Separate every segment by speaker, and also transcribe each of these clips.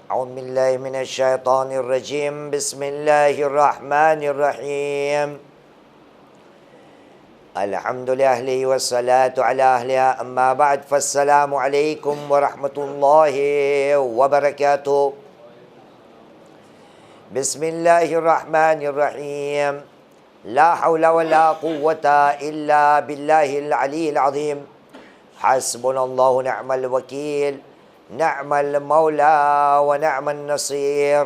Speaker 1: औज़ुबिल्लाहि मिनश्शैतानिर्रजीम बिस्मिल्लाहिर्रहमानिर्रहीम अल्हम्दुलिल्लाहि वस्सलातु अला अहलिहा अम्मा बाद फस्सलामु अलैकुम व रहमतुल्लाहि व बरकातुहू। बिस्मिल्लाहिर्रहमानिर्रहीम ला हौला वला कुव्वता इल्ला बिल्लाहिल अलील अज़ीम हस्बुनल्लाहु निअमल वकील निअमल मौला व निअमन नसीर।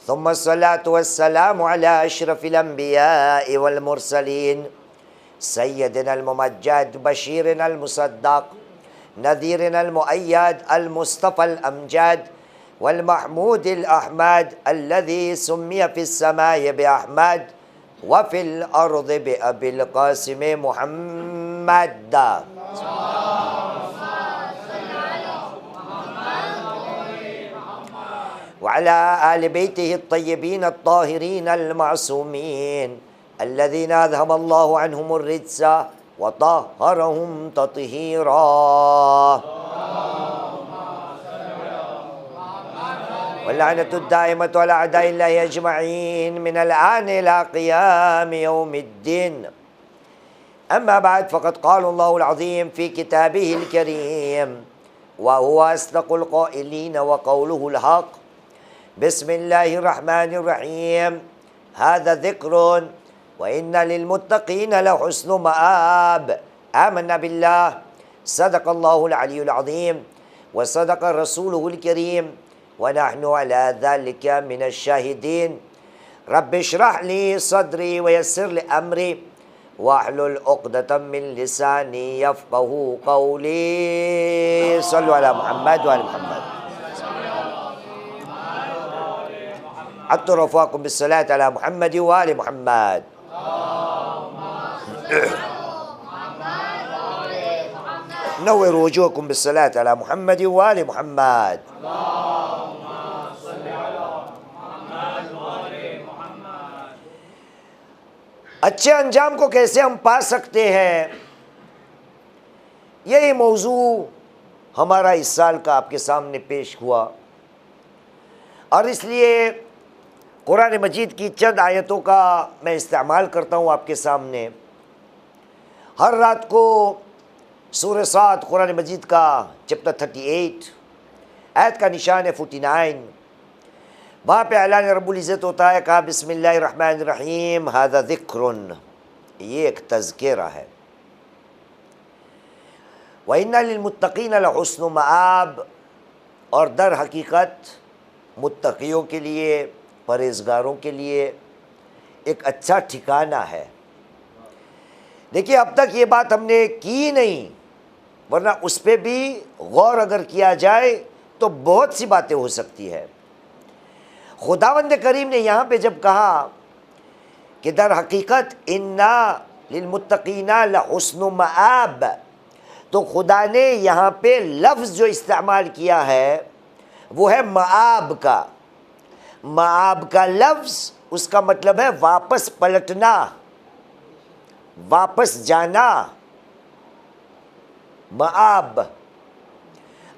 Speaker 1: सुम्मा अस्सलातु वस्सलामु अला अशरफिल अंबियाइ वल मुरसलीन सय्यदिनल मुमज्जद बशीरिनल मुसद्दक़ नज़ीरिनल मुअय्यद अल मुस्तफ़ल अमजद वल महमूदिल अहमद अल्लज़ी सुम्मिय फ़िस समाइ बिअहमद व फ़िल अर्ज़ि बिअबिल क़ासिम मुहम्मद वअला आलि बैतिहि अत्तय्यबीन अत्ताहिरीन अल-मासूमीन अल्लज़ीना अज़हबल्लाहु अन्हुमुर रिज्स व तह्हरहुम तत्हीरा। वल्लअनतु दाइमतु अला अअदाइल्लाहि अजमईन मिनल आन इला क़ियाम यौमिद्दीन। अम्मा बाद फ़क़द क़ालल्लाहुल अज़ीम फ़ी किताबिहिल करीम व हुवा अस्दक़ुल क़ाइलीन व क़ौलुहुल हक़। बिस्मिल्लाहिर्रहमानिर्रहीम हाज़ा ज़िक्रुन व इन्ना लिलमुत्तक़ीन लहुस्न मआब। आमन्ना बिल्लाह सदक़ल्लाहुल अलियुल अज़ीम व सदक़ रसूलुहुल करीम व नहनु अला ज़ालिका मिनश्शाहिदीन। रब्बि इश्रह ली सदरी व यस्सिर ली अमरी वहलुल उक़दतम मिन लिसानी यफ़क़हू क़ौली। सल्लु अला मुहम्मद व आलि मुहम्मद। अत्तरफ़ाकुम बिस्सलाति अला मुहम्मद व आलि मुहम्मद। नव्विरू वजूहकुम बिस्सलाति अला मुहम्मद व आलि मुहम्मद। अच्छे अंजाम को कैसे हम पा सकते हैं, यही मौजू हमारा इस साल का आपके सामने पेश हुआ और इसलिए कुरान मजीद की चंद आयतों का मैं इस्तेमाल करता हूँ आपके सामने। हर रात को सूरह साद कुरान मजीद का चैप्टर 38 आयत का निशान है 49, वहाँ पे ऐलान रब्बुल इज़्ज़त होता है, कहा बिस्मिल्लाहिर्रहमानिर्रहीम हाज़ा ज़िक्रुन, ये एक तज़किरा है। व इन्ना लिलमुत्तक़ीन लहुस्न मआब, और दर हकीकत मुत्तक़ियों के लिए, परहेज़गारों के लिए एक अच्छा ठिकाना है। देखिए अब तक ये बात हमने की नहीं, वरना उस पर भी गौर अगर किया जाए तो बहुत सी बातें हो सकती है। खुदावंद करीम ने यहाँ पे जब कहा कि दर हकीकत इन्ना लिलमुत्तक़ीना लहुस्न मआब, तो खुदा ने यहाँ पे लफ्ज़ जो इस्तेमाल किया है वो है मआब का। मआब का लफ्ज़ उसका मतलब है वापस पलटना, वापस जाना, मआब।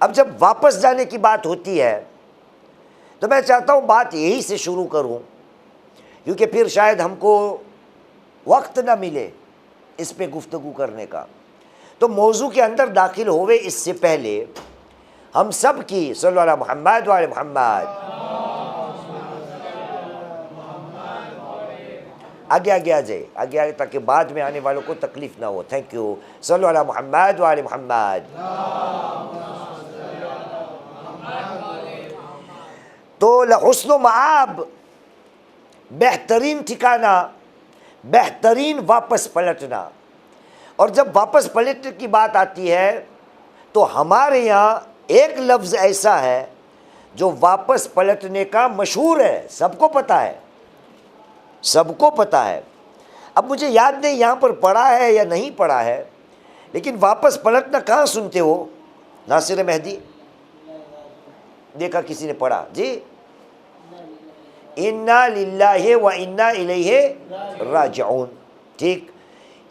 Speaker 1: अब जब वापस जाने की बात होती है तो मैं चाहता हूँ बात यही से शुरू करूँ, क्योंकि फिर शायद हमको वक्त ना मिले इस पे गुफ्तगू करने का। तो मौजू के अंदर दाखिल होवे इससे पहले हम सब की सल्लल्लाहु अलैहि मुहम्मद व आलि मुहम्मद, आगे आगे आ जाए, आगे आगे, ताकि बाद में आने वालों को तकलीफ ना हो। Thank you. सल्लल्लाहु अलैहि मुहम्मद व आलि मुहम्मद। तो लहुस्न मआब, बेहतरीन ठिकाना, बेहतरीन वापस पलटना। और जब वापस पलटने की बात आती है तो हमारे यहाँ एक लफ्ज़ ऐसा है जो वापस पलटने का मशहूर है, सबको पता है, सबको पता है। अब मुझे याद नहीं यहाँ पर पढ़ा है या नहीं पढ़ा है, लेकिन वापस पलटना कहाँ सुनते हो? नासिर मेहदी, देखा किसी ने पढ़ा जी? इन्ना लिल्लाहि व इन्ना इलैहि राजिऊन। ठीक,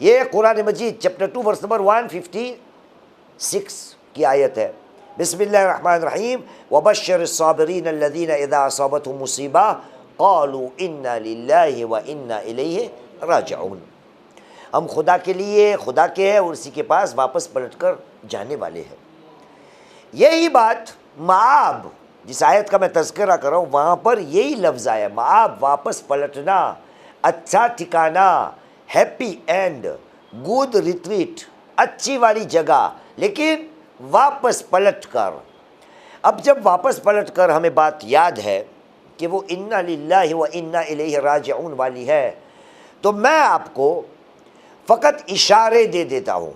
Speaker 1: ये कुरान मजीद चैप्टर 2 वर्स नंबर 156 की आयत है। बिस्मिल्लाहिर्रहमानिर्रहीम वबश्शिरिस्साबिरीन अल्लज़ीना इज़ा असाबतहुम मुसीबा क़ालू इन्ना लिल्लाहि व इन्ना इलैहि राजिऊन। हम खुदा के लिए, खुदा के हैं और उसी के पास वापस पलटकर जाने वाले हैं। यही बात माब, जिस आयत का मैं तज़किरा कर रहा हूँ, वहाँ पर यही लफ्ज़ आया, माब, वापस पलटना, अच्छा ठिकाना, हैप्पी एंड, गुड रिट्रीट, अच्छी वाली जगह, लेकिन वापस पलट कर। अब जब वापस पलट कर हमें बात याद है कि वो इन्ना लिल्लाहि व इन्ना इलैहि राजिऊन वाली है, तो मैं आपको फ़कत इशारे दे देता हूँ,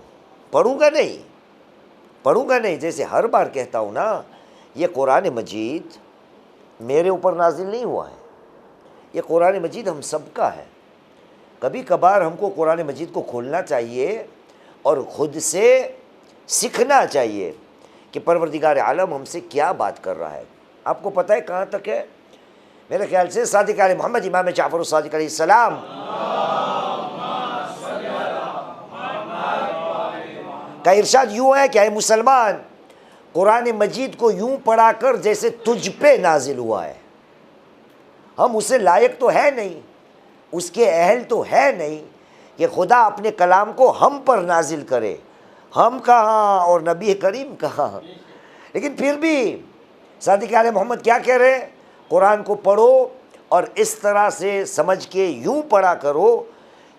Speaker 1: पढ़ूँगा नहीं। जैसे हर बार कहता हूँ ना, ये कुरान मजीद मेरे ऊपर नाजिल नहीं हुआ है, ये कुरान मजीद हम सब का है। कभी कभार हमको कुरान मजीद को खोलना चाहिए और ख़ुद से सीखना चाहिए कि परवरदिगार आलम हमसे क्या बात कर रहा है। आपको पता है कहाँ तक है? मेरे ख्याल से सादिक आले मोहम्मद इमाम जाफ़र सादिक अलैहिस्सलाम का इरशाद यूँ है कि ऐ मुसलमान, कुरान मजीद को यूँ पढ़ा कर जैसे तुझ पे नाजिल हुआ है। हम उसे लायक तो है नहीं, उसके अहल तो है नहीं कि खुदा अपने कलाम को हम पर नाजिल करे। हम कहाँ और नबी करीम कहाँ। लेकिन फिर भी सादिक आले मोहम्मद क्या कह रहे हैं? कुरान को पढ़ो और इस तरह से समझ के यूँ पढ़ा करो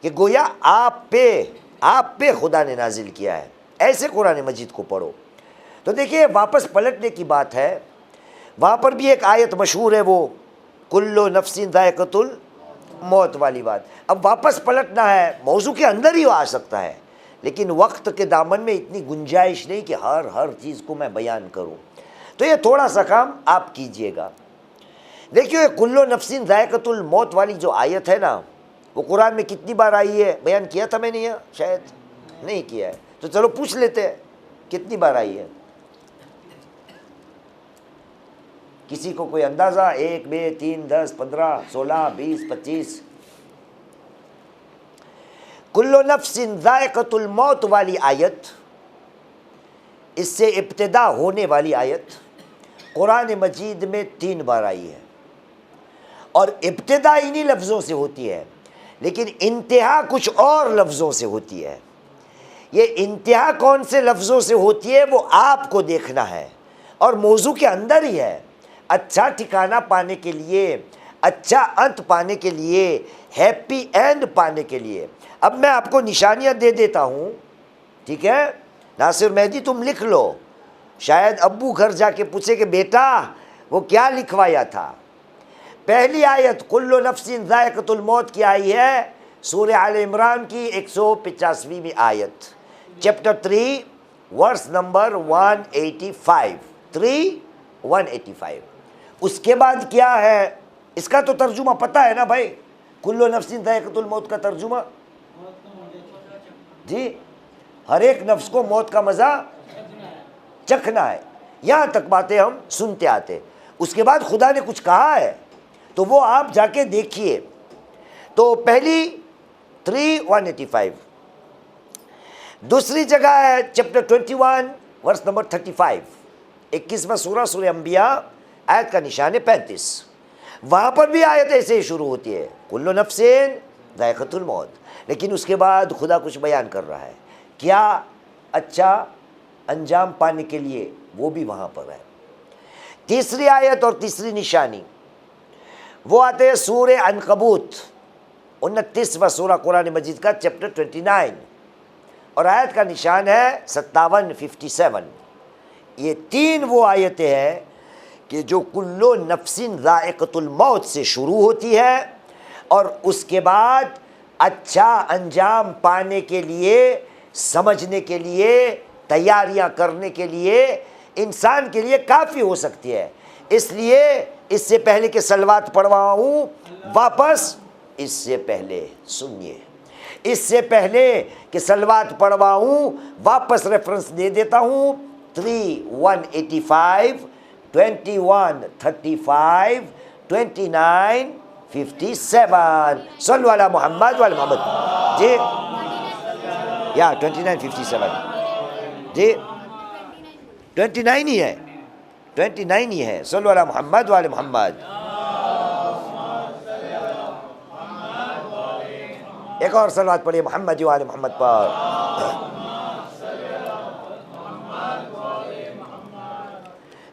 Speaker 1: कि गोया आप पे खुदा ने नाजिल किया है। ऐसे कुरान मजीद को पढ़ो। तो देखिए, वापस पलटने की बात है। वहाँ पर भी एक आयत मशहूर है, वो कुल्लु नफ्सिन ज़ाइक़तुल मौत वाली बात। अब वापस पलटना है, मौजू के अंदर ही आ सकता है, लेकिन वक्त के दामन में इतनी गुंजाइश नहीं कि हर चीज़ को मैं बयान करूँ। तो ये थोड़ा सा काम आप कीजिएगा। देखिए, कुल्लु नफ्सिन ज़ाइक़तुल मौत वाली जो आयत है ना, वो कुरान में कितनी बार आई है? बयान किया था मैंने, यहाँ शायद नहीं किया है, तो चलो पूछ लेते हैं कितनी बार आई है। किसी को कोई अंदाज़ा? 1, 2, 3, 10, 15, 16, 20, 25। कुल्लु नफ्सिन ज़ाइक़तुल मौत वाली आयत, इससे इब्तिदा होने वाली आयत कुरान मजीद में 3 बार आई है। और इब्तिदा इन्हीं लफ्ज़ों से होती है, लेकिन इंतहा कुछ और लफ्ज़ों से होती है। ये इंतहा कौन से लफ्ज़ों से होती है वो आपको देखना है, और मौजू के अंदर ही है। अच्छा ठिकाना पाने के लिए, अच्छा अंत पाने के लिए, हैप्पी एंड पाने के लिए। अब मैं आपको निशानियां दे देता हूं, ठीक है? नासिर मेहदी तुम लिख लो, शायद अब्बू घर जाके पूछे कि बेटा वो क्या लिखवाया था। पहली आयत कुल्लु नफ्सिन ज़ाइक़तुल मौत की आई है सूरह आले इमरान की 185वीं आयत, चैप्टर 3 वर्स नंबर 185, 3:185। उसके बाद क्या है? इसका तो तर्जुमा पता है ना भाई, कुल्लु नफ्सिन ज़ाइक़तुल मौत का तर्जुमा जी, हर एक नफ्स को मौत का मज़ा चखना है। यहाँ तक बातें हम सुनते आते। उसके बाद खुदा ने कुछ कहा है, तो वो आप जाके देखिए। तो पहली 3:185, दूसरी जगह है चैप्टर 21 वर्स नंबर 35, 21वां सूरह अंबिया, आयत का निशान है 35। वहाँ पर भी आयत ऐसे ही शुरू होती है, कुल्लु नफ्सिन ज़ाइक़तुल मौत, लेकिन उसके बाद खुदा कुछ बयान कर रहा है क्या अच्छा अंजाम पाने के लिए, वो भी वहाँ पर है। तीसरी आयत और तीसरी निशानी वो आते हैं सूरह अनकबूत, 29वां सूरह कुरान मजीद का, चैप्टर 29, और आयत का निशान है 57, 57। ये 3 वो आयतें हैं कि जो कुल्लु नफ्सिन ज़ाइक़तुल मौत से शुरू होती है, और उसके बाद अच्छा अंजाम पाने के लिए, समझने के लिए, तैयारियां करने के लिए इंसान के लिए काफ़ी हो सकती है। इसलिए इससे पहले कि सलवात पढ़वाऊँ, वापस इससे पहले सुनिए, इससे पहले कि सलवात पढ़वाऊँ वापस रेफरेंस दे देता हूँ, 3:185, 21, 35, 29, 57। सल्लल्लाहु अला मोहम्मद वाले मोहम्मद जी, या 29, 57 जी, 29 ही है, 29 ही है। सल्लल्लाहु अलैहि मोहम्मद वाले मोहम्मद। एक और सलावत पढ़िए मोहम्मद वाले मोहम्मद पर।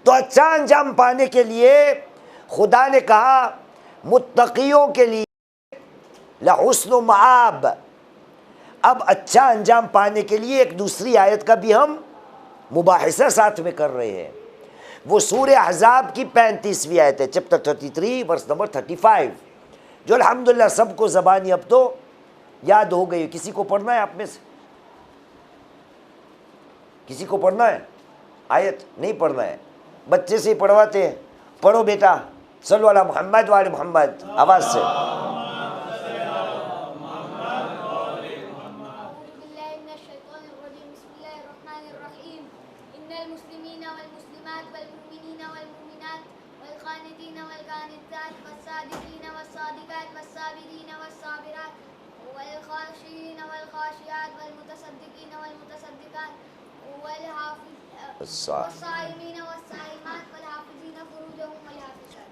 Speaker 1: तो अच्छा अंजाम पाने के लिए खुदा ने कहा मुत्तकियों के लिए लहुस्न मआब। अब अच्छा अंजाम पाने के लिए एक दूसरी आयत का भी हम मुबाहिसा साथ में कर रहे हैं। वो सूरह अहज़ाब की 35वीं आयत है, चैप्टर 33 वर्स नंबर 35, जो अल्हम्दुलिल्लाह सबको ज़बानी अब तो याद हो गई। किसी को पढ़ना है आप में से? किसी को पढ़ना है? आयत नहीं पढ़ना है, बच्चे से ही पढ़वाते हैं। पढ़ो बेटा, सल्लल्लाहु अलैहि मोहम्मद वाले मोहम्मद, आवाज़ से।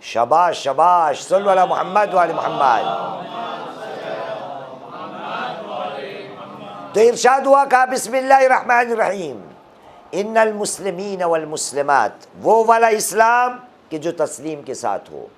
Speaker 1: शाबाश शाबाश, सल्लल्लाहु अलैहि मोहम्मद वाले मोहम्मद। तो इरशाद हुआ, कहा बिस्मिल्लाहिर्रहमानिर्रहीम, इन्नल मुस्लिमीन वल मुस्लिमात, वो वाला इस्लाम कि जो तस्लीम के साथ हो,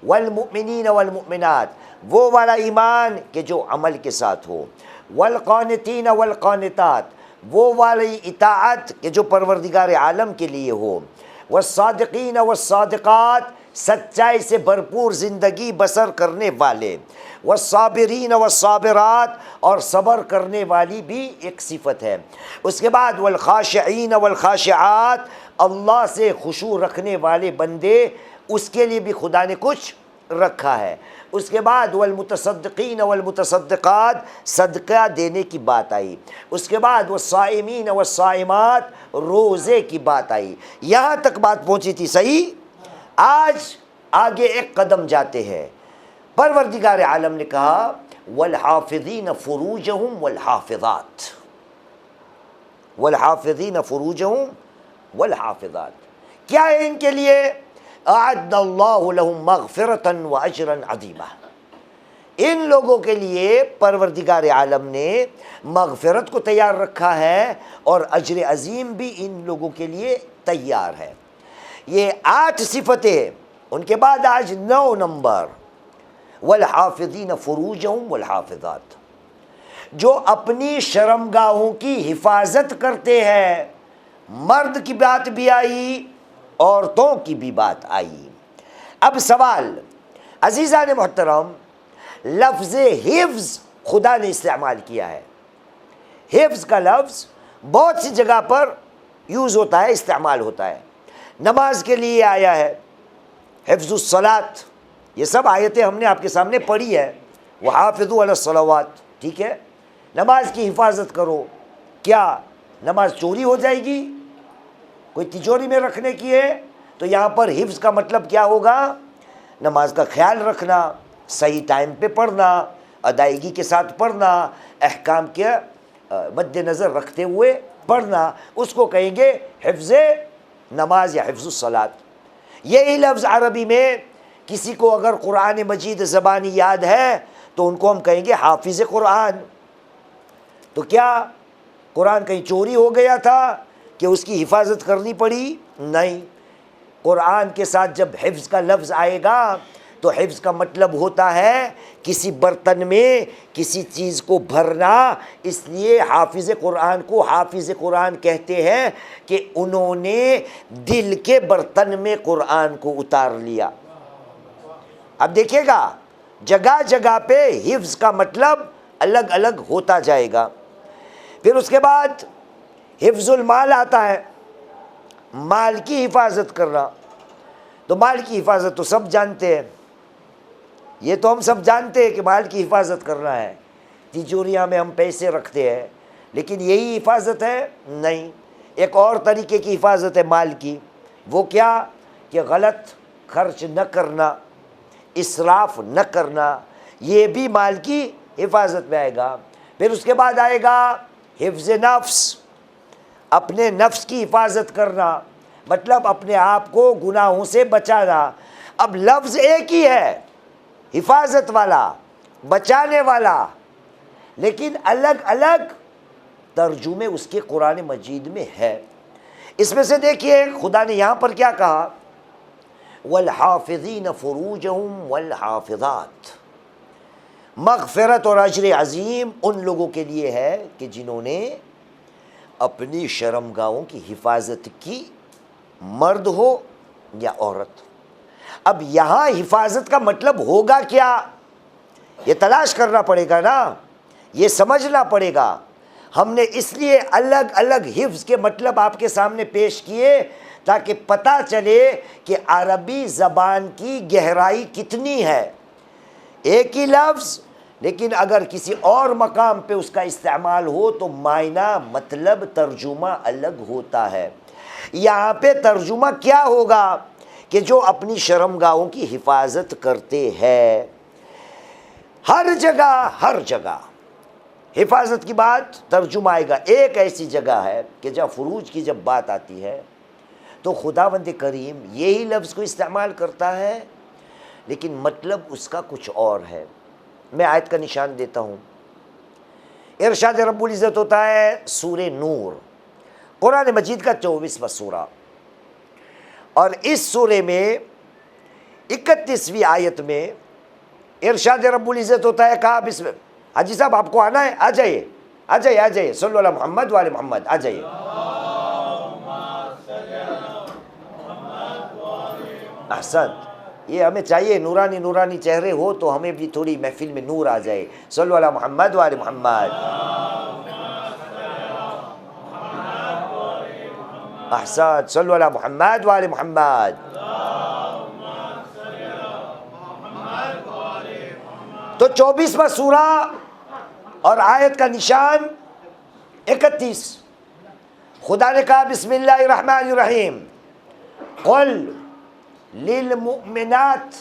Speaker 1: वल मुमिनीन वल मुमिनात, वो वाला ईमान कि जो अमल के साथ हो, वल क़ानितीन वल क़ानितात, वो वाली इताअत कि जो परवरदिगार आलम के लिए हो, वस्सादिकीन वस्सादिकात, सच्चाई से भरपूर ज़िंदगी बसर करने वाले, वस्साबिरीन वस्साबिरात, और सब्र करने वाली भी एक सिफत है। उसके बाद वल खाशिईन वल खाशिआत, अल्लाह से खुशू रखने वाले बंदे, उसके लिए भी खुदा ने कुछ रखा है। उसके बाद वल मुतसद्दिकीन वल मुतसद्दिकात, सदका देने की बात आई। उसके बाद वह साइमीन व साइमात, रोज़े की बात आई। यहाँ तक बात पहुँची थी, सही। आज आगे एक कदम जाते हैं। परवरदिगार आलम ने कहा वल हाफिज़ीन फुरूजहुम वल हाफिज़ात, वल हाफिज़ीन फुरूजहुम वल हाफिज़ात, क्या है इनके लिए? अअद्दल्लाहु लहुम मग़फ़िरतन व अजरन अज़ीमा, इन लोगों के लिए परवरदिगार आलम ने मग़फ़िरत को तैयार रखा है और अजर अज़ीम भी इन लोगों के लिए तैयार है। ये 8 सिफतें, उनके बाद आज 9 नंबर, वल हाफिज़ीन फुरूजहुम वल हाफिज़ात, जो अपनी शर्मगाहों की हिफाजत करते हैं। मर्द की बात भी आई, औरतों की भी बात आई। अब सवाल, अजीज़ान मोहतरम, लफ्ज़ हिफ्ज़ खुदा ने इस्तेमाल किया है। हिफ्ज़ का लफ्ज़ बहुत सी जगह पर यूज़ होता है, इस्तेमाल होता है। नमाज के लिए आया है, हिफ्ज़ुस सलात, ये सब आयतें हमने आपके सामने पढ़ी है। वहाफ़िज़ू अलस सलावात, ठीक है, नमाज की हिफाजत करो। क्या नमाज चोरी हो जाएगी? कोई तिजोरी में रखने की है? तो यहाँ पर हिफ्ज़ का मतलब क्या होगा? नमाज का ख्याल रखना, सही टाइम पे पढ़ना, अदायगी के साथ पढ़ना, अहकाम के मद्देनज़र रखते हुए पढ़ना, उसको कहेंगे हिफ्ज़ नमाज या हिफ्ज़ुस सलात। यही लफ्ज़ अरबी में किसी को अगर कुरान मजीद ज़बानी याद है तो उनको हम कहेंगे हाफिज़ कुरान। तो क्या कुरान कहीं चोरी हो गया था कि उसकी हिफाजत करनी पड़ी? नहीं। कुरान के साथ जब हिफ्ज़ का लफ्ज़ आएगा तो हिफ्ज़ का मतलब होता है किसी बर्तन में किसी चीज़ को भरना। इसलिए हाफिज़ कुरान को हाफिज़ कुरान कहते हैं कि उन्होंने दिल के बर्तन में कुरान को उतार लिया। अब देखिएगा, जगह जगह पे हिफ्ज़ का मतलब अलग अलग होता जाएगा। फिर उसके बाद हिफ्ज़ुल माल आता है, माल की हिफाजत करना। तो माल की हिफाजत तो सब जानते हैं, ये तो हम सब जानते हैं कि माल की हिफाजत करना है। तिजोरियाँ में हम पैसे रखते हैं, लेकिन यही हिफाजत है? नहीं। एक और तरीके की हिफाजत है माल की। वो क्या? कि गलत खर्च न करना, इसराफ न करना, ये भी माल की हिफाजत में आएगा। फिर उसके बाद आएगा हिफ्ज़ नफ्स, अपने नफ्स की हिफाजत करना। मतलब अपने आप को गुनाहों से बचाना। अब लफ्ज़ एक ही है, हिफाजत वाला, बचाने वाला, लेकिन अलग अलग तर्जुमे उसके कुरान मजीद में है। इसमें से देखिए खुदा ने यहाँ पर क्या कहा, वल हाफिज़ीन फ़ुरूजहुम वल हाफिज़ात, मग़फ़िरत और अजर अज़ीम उन लोगों के लिए है कि जिन्होंने अपनी शर्मगाहों की हिफाजत की, मर्द हो या औरत। अब यहाँ हिफाजत का मतलब होगा क्या, ये तलाश करना पड़ेगा ना, ये समझना पड़ेगा। हमने इसलिए अलग अलग हिफ्ज़ के मतलब आपके सामने पेश किए ताकि पता चले कि अरबी ज़बान की गहराई कितनी है। एक ही लफ्ज़, लेकिन अगर किसी और मकाम पे उसका इस्तेमाल हो तो मायना, मतलब, तर्जुमा अलग होता है। यहाँ पे तर्जुमा क्या होगा कि जो अपनी शर्मगाहों की हिफाजत करते हैं। हर जगह हिफाजत की बात तर्जुमा आएगा। एक ऐसी जगह है कि जब फुरूज की जब बात आती है तो खुदावंद करीम यही लफ्ज़ को इस्तेमाल करता है, लेकिन मतलब उसका कुछ और है। मैं आयत का निशान देता हूँ। इरशाद रब्बुल इज़्ज़त होता है सूरे नूर, कुरान मजीद का 24वां सूरा, और इस सूरे में 31वीं आयत में इरशाद रब्बुल इज़्ज़त होता है, कहा बिस्मिल्लाह। हाजी साहब आपको आना है, आ जाइए आ जाइए आ जाइए, सल्लल्लाहु अला मोहम्मद वाले मोहम्मद, आ जाइए। अहसन, ये हमें चाहिए, नूरानी नूरानी चेहरे हो तो हमें भी थोड़ी महफिल में नूर आ जाए। सल्लल्लाहु अला मोहम्मद वाले मोहम्मद। अहसन, सल्लल्लाहु अला मोहम्मद वाले मोहम्मद। तो 24वां सूरा और आयत का निशान 31। खुदा ने कहा बिस्मिल्लाहिर्रहमानिर्रहीम, कुल लिल मुमिनात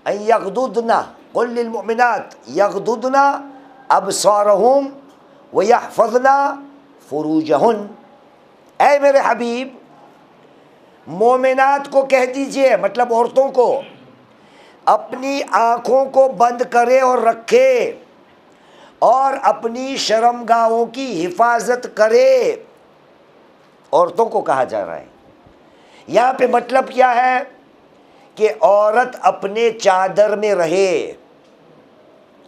Speaker 1: यग़दुदना, कुल लिल मुमिनात यग़दुदना अबसारहुम व यहफ़ज़ना फ़ुरूजहुन। ऐ मेरे हबीब, मोमिनात को कह दीजिए, मतलब औरतों को, अपनी आँखों को बंद करे और रखे और अपनी शर्मगाहों की हिफाजत करे। औरतों को कहा जा रहा है। यहाँ पे मतलब क्या है कि औरत अपने चादर में रहे,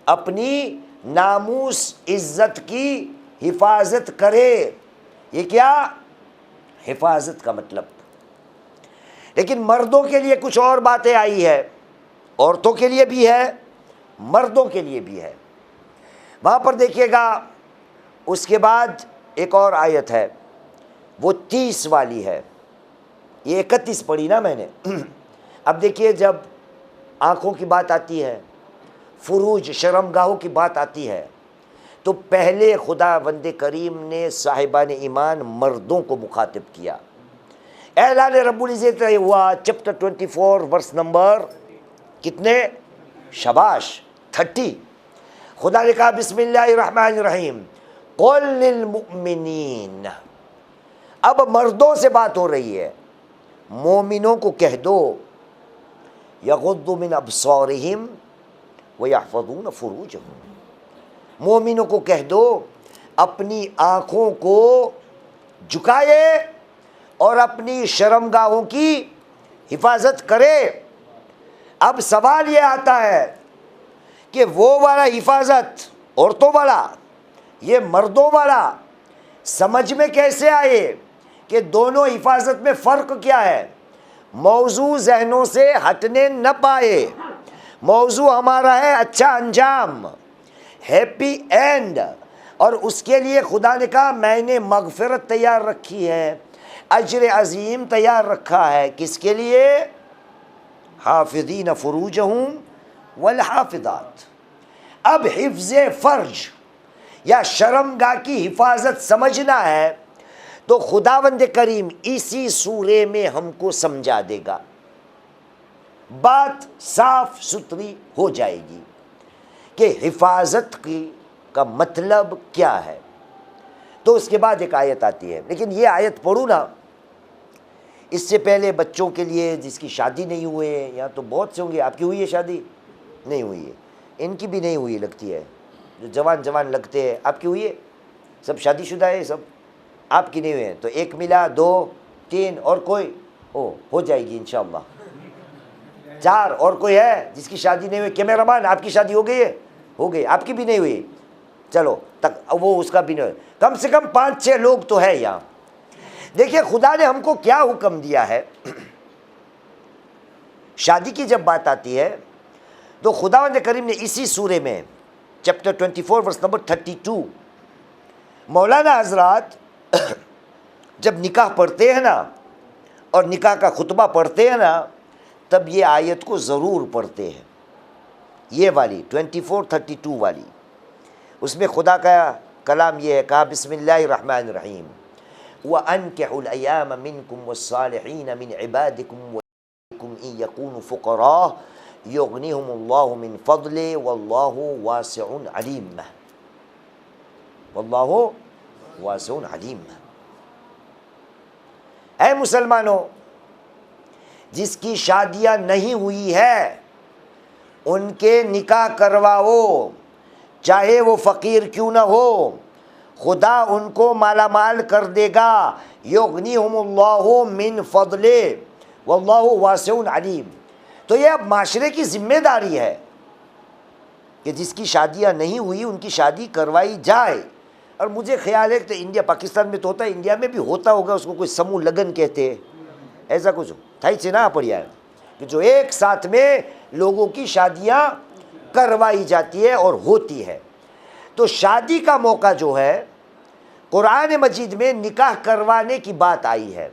Speaker 1: अपनी नामूस इज्जत की हिफाजत करे। ये क्या हिफाजत का मतलब। लेकिन मर्दों के लिए कुछ और बातें आई है, औरतों के लिए भी है, मर्दों के लिए भी है। वहाँ पर देखिएगा, उसके बाद एक और आयत है, वो 30 वाली है। ये 31 पढ़ी ना मैंने। अब देखिए, जब आँखों की बात आती है, फुरूज शर्मगाहों की बात आती है, तो पहले खुदावंद करीम ने साहिबान ईमान मर्दों को मुखातिब किया। ऐलान रब्बुल इज़्ज़त हुआ चैप्टर 24 वर्स नंबर कितने, शबाश, 30। खुदा ने कहा बिस्मिल्लाहिर्रहमानिर्रहीम, कुल लिल मुमिनीन। अब मर्दों से बात हो रही है, मोमिनों को कह दो, यग़ुद्दु मिन अब्सारिहिम व यहफ़ज़ून फ़ुरूजहुम। मोमिनों को कह दो अपनी आँखों को झुकाए और अपनी शर्मगाहों की हिफाजत करे। अब सवाल ये आता है कि वो वाला हिफाजत औरतों वाला, ये मर्दों वाला, समझ में कैसे आए कि दोनों हिफाजत में फ़र्क क्या है। मौजू जहनों से हटने न पाए। मौजू हमारा है अच्छा अंजाम, हैप्पी एंड, और उसके लिए खुदा ने कहा मैंने मग़फ़िरत तैयार रखी है, अजर अज़ीम तैयार रखा है। किसके लिए? हाफ़िज़ीन फ़ुरूजहुम वल हाफ़िज़ात। अब हिफ्ज़ फ़र्ज या शर्मगाह की हिफाजत समझना है तो खुदावंद करीम इसी सूरे में हमको समझा देगा, बात साफ सुथरी हो जाएगी कि हिफाजत की का मतलब क्या है। तो उसके बाद एक आयत आती है, लेकिन ये आयत पढ़ूँ ना, इससे पहले बच्चों के लिए जिसकी शादी नहीं हुए है, यहाँ तो बहुत से होंगे, आपकी हुई है शादी? नहीं हुई है, इनकी भी नहीं हुई लगती है, जो जवान जवान लगते हैं। आपकी हुई है? सब शादीशुदा है सब? आपकी नहीं हुई है तो एक मिला, 2 3 और कोई हो जाएगी इंशाअल्लाह। 4 और कोई है जिसकी शादी नहीं हुई? कैमरामैन आपकी शादी हो गई है? हो गई। आपकी भी नहीं हुई? चलो तक वो उसका भी नहीं, कम से कम 5-6 लोग तो है यहाँ। देखिए खुदा ने हमको क्या हुक्म दिया है। शादी की जब बात आती है तो खुदावंद करीम ने इसी सूरे में चैप्टर 24 वर्स नंबर 32 मौलाना हजरात जब निकाह पढ़ते हैं ना और निकाह का खुतबा पढ़ते हैं ना, तब ये आयत को ज़रूर पढ़ते हैं, ये वाली 24:32 वाली। उसमें खुदा का कलाम ये है, कहा बिस्मिल्लाहिर्रहमानिर्रहीम व अनकिहुल अय्याम मिनकुम वस्सालिहीन मिन इबादिकुम व इकुम इन यकूनु फुक़रा युग़निहुमुल्लाहु मिन फ़ज़लिही वल्लाहु वासिउन अलीम। वल्लाहु वासिउन अलीम। ऐ मुसलमानों, जिसकी शादियां नहीं हुई है उनके निकाह करवाओ, चाहे वो फ़कीर क्यों ना हो, खुदा उनको मालामाल कर देगा। युग़निहुमुल्लाहु मिन फ़ज़लिही वल्लाहु वासिउन अलीम। तो ये अब माशरे की जिम्मेदारी है कि जिसकी शादियां नहीं हुई उनकी शादी करवाई जाए। और मुझे ख्याल है कि तो इंडिया पाकिस्तान में तो होता है, इंडिया में भी होता होगा, उसको कोई समूह लगन कहते हैं, ऐसा कुछ थाई से ना पड़ है कि जो एक साथ में लोगों की शादियां करवाई जाती है और होती है। तो शादी का मौका जो है कुरान मजीद में निकाह करवाने की बात आई है,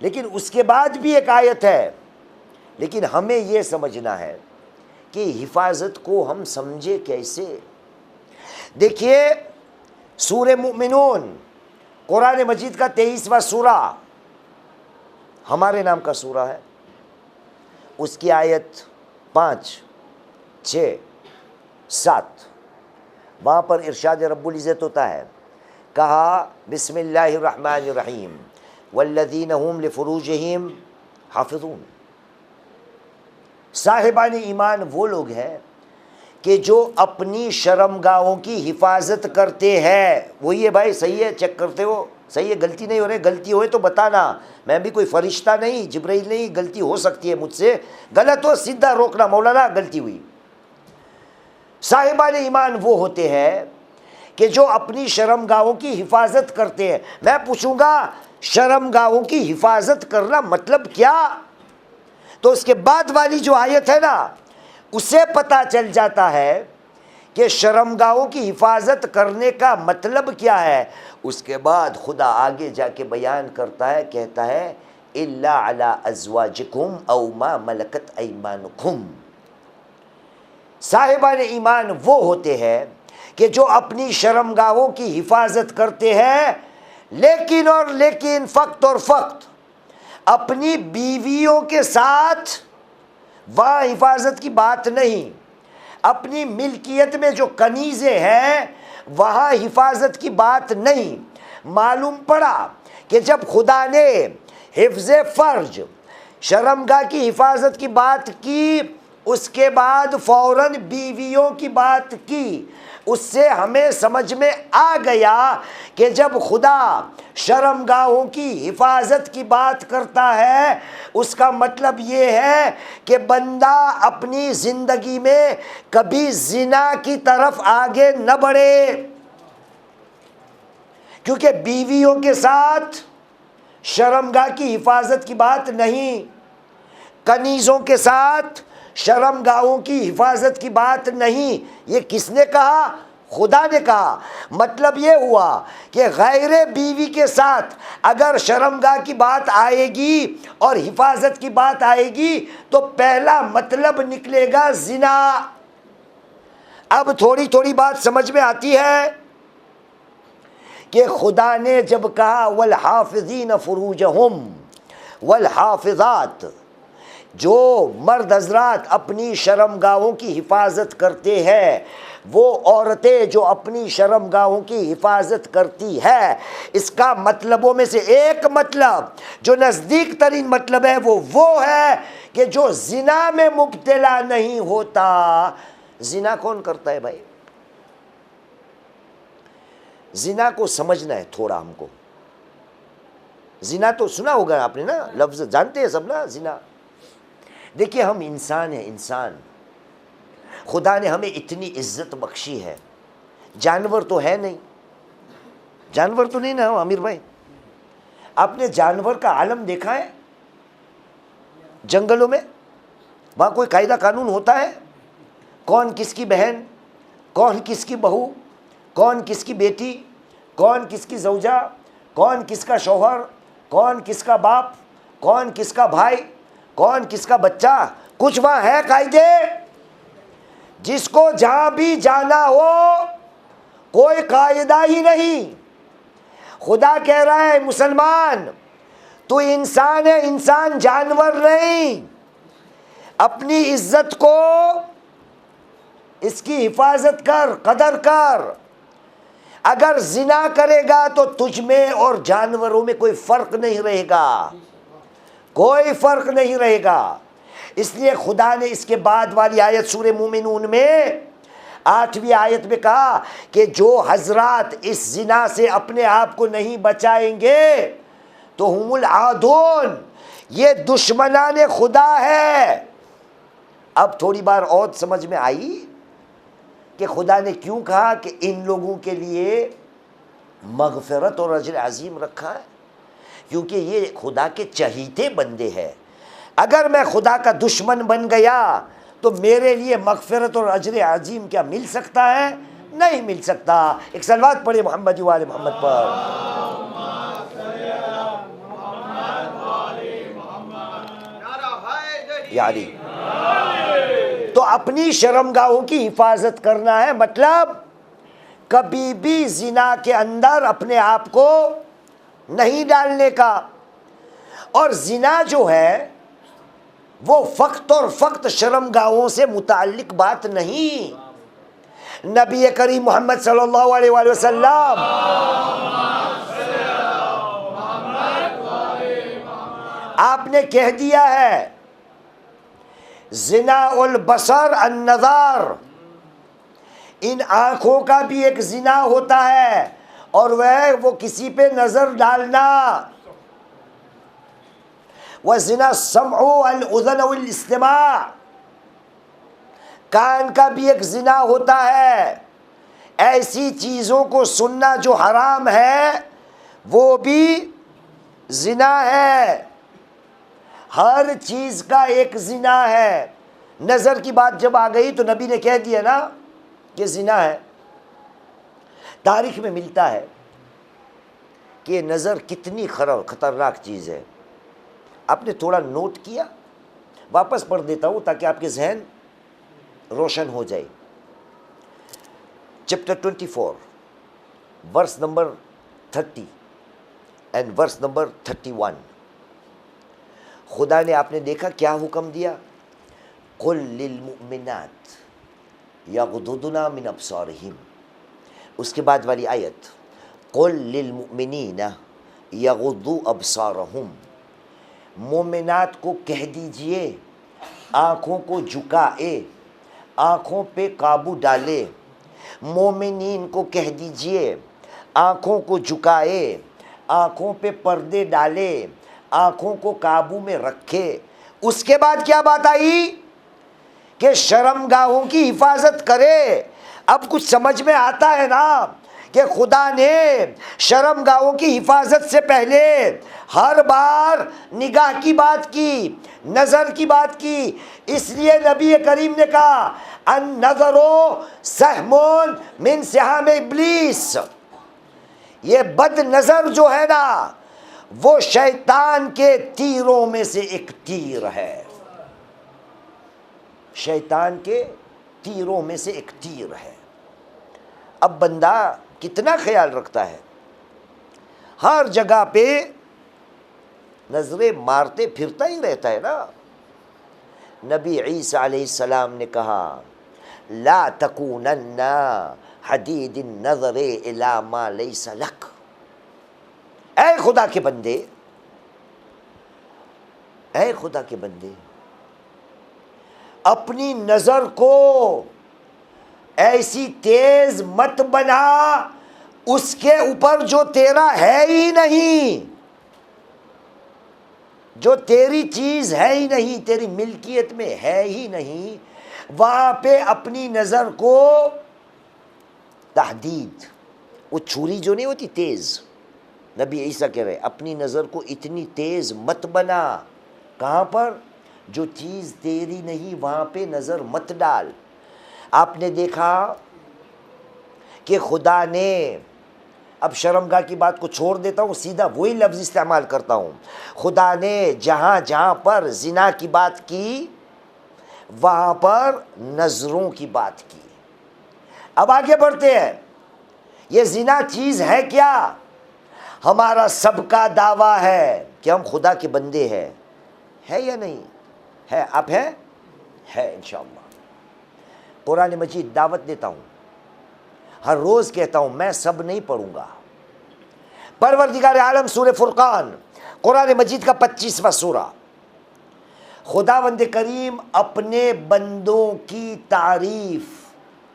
Speaker 1: लेकिन उसके बाद भी एक आयत है। लेकिन हमें यह समझना है कि हिफाजत को हम समझे कैसे। देखिए सूरे मुमिनून कुरान मजीद का 23वां सूरा हमारे नाम का सूरा है, उसकी आयत 5, 6, 7 वहाँ पर इरशाद रब्बुल इज़्ज़त होता है, कहा बिस्मिल्लाहिर्रहमानिर्रहीम वल्लज़ीना हुम लिफ़ुरूजिहिम हाफ़िज़ून। साहिबान ईमान वो लोग हैं कि जो अपनी शर्मगाहों की हिफाजत करते हैं। वही है भाई, सही है, चेक करते हो, सही है, गलती नहीं हो रही, गलती होए तो बताना, मैं भी कोई फरिश्ता नहीं, जिब्राइल नहीं, गलती हो सकती है मुझसे, गलत हो सीधा रोकना, मौलाना गलती हुई। साहिबान ईमान वो होते हैं कि जो अपनी शर्मगाहों की हिफाजत करते हैं। मैं पूछूंगा शर्मगाहों की हिफाजत करना मतलब क्या? तो उसके बाद वाली जो आयत है ना, उसे पता चल जाता है कि शर्मगाहों की हिफाजत करने का मतलब क्या है। उसके बाद खुदा आगे जाके बयान करता है, कहता है इल्ला अला अज़वाजिकुम औ मा मलकत ऐमानुकुम। साहिबान ईमान वो होते हैं कि जो अपनी शर्मगाहों की हिफाजत करते हैं, लेकिन और लेकिन फ़क्त और फ़क्त अपनी बीवियों के साथ वहाँ हिफाजत की बात नहीं। अपनी मिल्कियत में जो कनीज़ें हैं वहाँ हिफाजत की बात नहीं। मालूम पड़ा कि जब खुदा ने हिफ्ज़े फ़र्ज शर्मगाह की हिफाजत की बात की, उसके बाद फ़ौरन बीवियों की बात की। उससे हमें समझ में आ गया कि जब खुदा शर्मगाहों की हिफाजत की बात करता है, उसका मतलब ये है कि बंदा अपनी ज़िंदगी में कभी ज़िना की तरफ आगे न बढ़े, क्योंकि बीवियों के साथ शर्मगाह की हिफाजत की बात नहीं, कनीज़ों के साथ शर्मगाहों की हिफाजत की बात नहीं। ये किसने कहा? खुदा ने कहा। मतलब ये हुआ कि गैर बीवी के साथ अगर शर्मगाह की बात आएगी और हिफाजत की बात आएगी तो पहला मतलब निकलेगा जिना। अब थोड़ी थोड़ी बात समझ में आती है कि खुदा ने जब कहा वल हाफिज़ीन फुरूजहुम वल हाफिज़ात, जो मर्द हजरात अपनी शर्मगाहों की हिफाजत करते हैं, वो औरतें जो अपनी शर्मगाहों की हिफाजत करती है, इसका मतलबों में से एक मतलब जो नज़दीक तरीन मतलब है वो है कि जो जिना में मुब्तला नहीं होता। जिना कौन करता है भाई? जिना को समझना है थोड़ा हमको। जिना तो सुना होगा आपने ना, लफ्ज़ जानते हैं सब ना, जिना। देखिए हम इंसान हैं, इंसान। खुदा ने हमें इतनी इज्जत बख्शी है, जानवर तो है नहीं, जानवर तो नहीं ना आमिर भाई। आपने जानवर का आलम देखा है जंगलों में? वहाँ कोई कायदा कानून होता है? कौन किसकी बहन, कौन किसकी बहू, कौन किसकी बेटी, कौन किसकी जौजा, कौन किसका शौहर, कौन किसका बाप, कौन किसका भाई, कौन किसका बच्चा? कुछ वहाँ है कायदे? जिसको जहाँ भी जाना हो कोई कायदा ही नहीं। खुदा कह रहा है मुसलमान तू इंसान है, इंसान जानवर नहीं। अपनी इज्जत को, इसकी हिफाजत कर, कदर कर। अगर जिना करेगा तो तुझ में और जानवरों में कोई फर्क नहीं रहेगा, कोई फर्क नहीं रहेगा। इसलिए खुदा ने इसके बाद वाली आयत सूरह मोमिनून में 8वीं आयत में कहा कि जो हजरात इस जिना से अपने आप को नहीं बचाएंगे तो हुमुल आदून, ये दुश्मनाने खुदा है। अब थोड़ी बार और समझ में आई कि खुदा ने क्यों कहा कि इन लोगों के लिए मगफिरत और अजर अजीम रखा है, क्योंकि ये खुदा के चहीते बंदे हैं। अगर मैं खुदा का दुश्मन बन गया तो मेरे लिए मगफिरत और अजर अजीम क्या मिल सकता है? नहीं मिल सकता। एक सलवात पढ़े मोहम्मद वाले मोहम्मद पर। यारी तो अपनी शर्मगाहों की हिफाजत करना है, मतलब कभी भी जिना के अंदर अपने आप को नहीं डालने का। और जिना जो है वो फ़क्त और फ़क्त शर्मगाहों से मुताल्लिक बात नहीं। नबी करीम मोहम्मद सल्लल्लाहु अलैहि वसल्लम आपने कह दिया है जिना उल बसर अन नज़र, इन आँखों का भी एक जिना होता है और वह वो किसी पे नज़र डालना। वह जिना समउ अल उज़न अल इस्तिमा, कान का भी एक जिना होता है। ऐसी चीज़ों को सुनना जो हराम है वो भी जिना है। हर चीज़ का एक जिना है। नज़र की बात जब आ गई तो नबी ने कह दिया ना कि जिना है। तारीख़ में मिलता है कि नज़र कितनी ख़तरनाक चीज़ है। आपने थोड़ा नोट किया? वापस पढ़ देता हूँ ताकि आपके जहन रोशन हो जाए। Chapter 24 verse number 30 and verse number 31। खुदा ने, आपने देखा क्या हुक्म दिया? कुल लिल मुमिनात यग़ुद्दुना मिन अब्सारिहिम। उसके बाद वाली आयत कुल लिल मुमिनीना यग़ुद्दू अब्सारहुम। मोमिनात को कह दीजिए आँखों को झुकाए, आँखों पे काबू डाले। मोमिनीन को कह दीजिए आँखों को झुकाए, आँखों पे पर्दे डाले, आँखों को काबू में रखे। उसके बाद क्या बात आई कि शर्मगाहों की हिफाजत करे। अब कुछ समझ में आता है ना कि खुदा ने शर्मगाहों की हिफाजत से पहले हर बार निगाह की बात की, नज़र की बात की। इसलिए नबी करीम ने कहा अन नज़रो सहमुन मिन सिहाम इब्लीस। ये बद नज़र जो है ना वो शैतान के तीरों में से एक तीर है। शैतान के तीरों में से एक तीर है। अब बंदा कितना ख्याल रखता है, हर जगह पे नजरें मारते फिरता ही रहता है ना। नबी ईसा अलैहिस्सलाम ने कहा, ला तकूनन्ना हदीदिन नज़रे इला मा लैसा लक। ऐ खुदा के बंदे, ऐ खुदा के बंदे, अपनी नजर को ऐसी तेज मत बना उसके ऊपर जो तेरा है ही नहीं, जो तेरी चीज है ही नहीं, तेरी मिल्कियत में है ही नहीं, वहां पे अपनी नजर को तहदीद, वो छुरी जो नहीं होती तेज, नबी ईसा कह रहे अपनी नजर को इतनी तेज मत बना। कहां पर? जो चीज तेरी नहीं वहां पे नजर मत डाल। आपने देखा कि खुदा ने, अब शर्मगाह की बात को छोड़ देता हूँ, सीधा वही लफ्ज़ इस्तेमाल करता हूँ, खुदा ने जहाँ जहाँ पर जिना की बात की वहाँ पर नज़रों की बात की। अब आगे बढ़ते हैं, ये जिना चीज़ है क्या? हमारा सबका दावा है कि हम खुदा के बंदे हैं, है या नहीं है? आप है इंशाअल्लाह। कुरान मजीद दावत देता हूँ, हर रोज़ कहता हूँ, मैं सब नहीं पढ़ूंगा। परवरदिगार आलम सूरह फुरकान कुरान मजीद का 25वां सूरा, खुदावंद करीम अपने बंदों की तारीफ,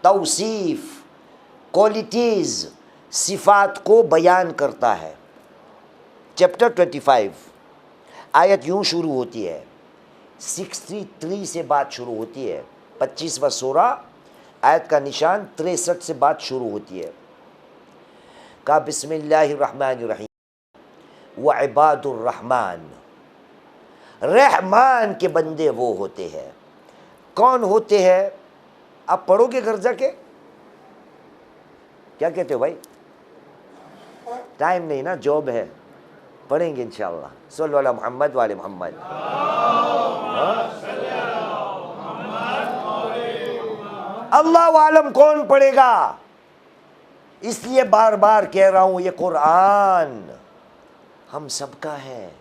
Speaker 1: तौसीफ, क्वालिटीज़, सिफात को बयान करता है। चैप्टर 25 आयत यूँ शुरू होती है, 63 से बात शुरू होती है। 25वां सूरा आयत का निशान 63 से बात शुरू होती है। का बिस्मिल्लाहिर्रहमानिर्रहीम व इबादुर्रहमान, रहमान के बंदे वो होते हैं। कौन होते हैं? आप पढ़ोगे घर जाके? क्या कहते हो भाई? टाइम नहीं ना, जॉब है, पढ़ेंगे इंशाअल्लाह। सल्लल्लाहु अला मोहम्मद वाले मोहम्मद। अल्लाह वालम कौन पढ़ेगा, इसलिए बार बार कह रहा हूं, ये कुरान हम सबका है।